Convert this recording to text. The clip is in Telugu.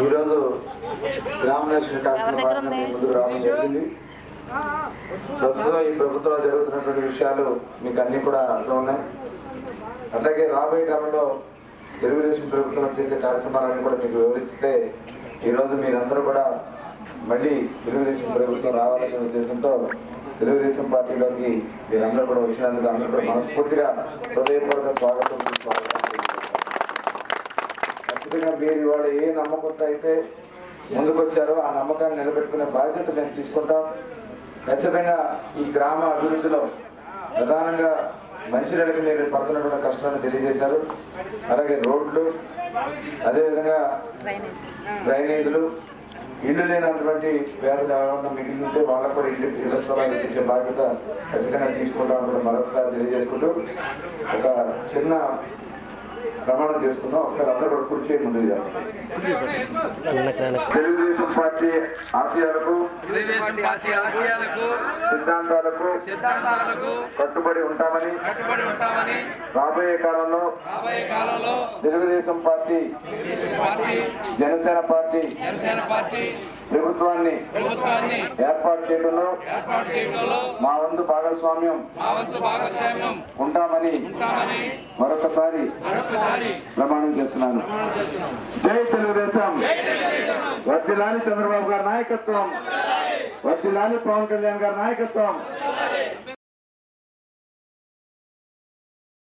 ఈరోజు గ్రామనేషన్ కార్యక్రమాన్ని ముందుకు రావడం జరిగింది. ప్రస్తుతం ఈ ప్రభుత్వంలో జరుగుతున్నటువంటి విషయాలు మీకు అన్నీ కూడా అర్థం ఉన్నాయి. అలాగే రాబోయే కాలంలో తెలుగుదేశం ప్రభుత్వం చేసే కార్యక్రమాలన్నీ కూడా మీకు వివరిస్తే ఈరోజు మీరందరూ కూడా మళ్ళీ తెలుగుదేశం ప్రభుత్వం రావాలనే ఉద్దేశంతో తెలుగుదేశం పార్టీలోకి మీరందరూ కూడా వచ్చినందుకు అందరూ కూడా మనస్ఫూర్తిగా హృదయపూర్వక స్వాగతం. ఖచ్చితంగా మీరు ఇవాళ ఏ నమ్మకంతో అయితే ముందుకొచ్చారో ఆ నమ్మకాన్ని నిలబెట్టుకునే బాధ్యత మేము తీసుకుంటాం. ఖచ్చితంగా ఈ గ్రామ అభివృద్ధిలో ప్రధానంగా మంచినీళ్ళకి మీరు పడుతున్నటువంటి కష్టాన్ని తెలియజేశారు. అలాగే రోడ్లు, అదేవిధంగా డ్రైనేజీలు, ఇల్లు లేనటువంటి వేరే ఎవరన్నా మిగిలి ఉంటే వాళ్ళకు కూడా ఇళ్ల స్థలాలు ఇచ్చే బాధ్యత ఖచ్చితంగా తీసుకుంటామని మరొకసారి తెలియజేసుకుంటూ ఒక చిన్న ప్రమాణం చేసుకుందాం. ఒకసారి అందరూ కూడా కూర్చొని ముందుగా తెలుగుదేశం పార్టీ ఆశయాలకు సిద్ధాంతాలకు కట్టుబడి ఉంటామని రాబోయే కాలంలో తెలుగుదేశం పార్టీ జనసేన పార్టీ ప్రభుత్వాన్ని ఏర్పాటు చేయడంలో మా వంతు భాగస్వామ్యం ఉంటామని మరొకసారి ప్రమాణం చేస్తున్నాను. జై తెలుగుదేశం. వర్ధిల్లాలి చంద్రబాబు గారి నాయకత్వం, వర్ధిల్లాలి పవన్ కళ్యాణ్ గారి నాయకత్వం.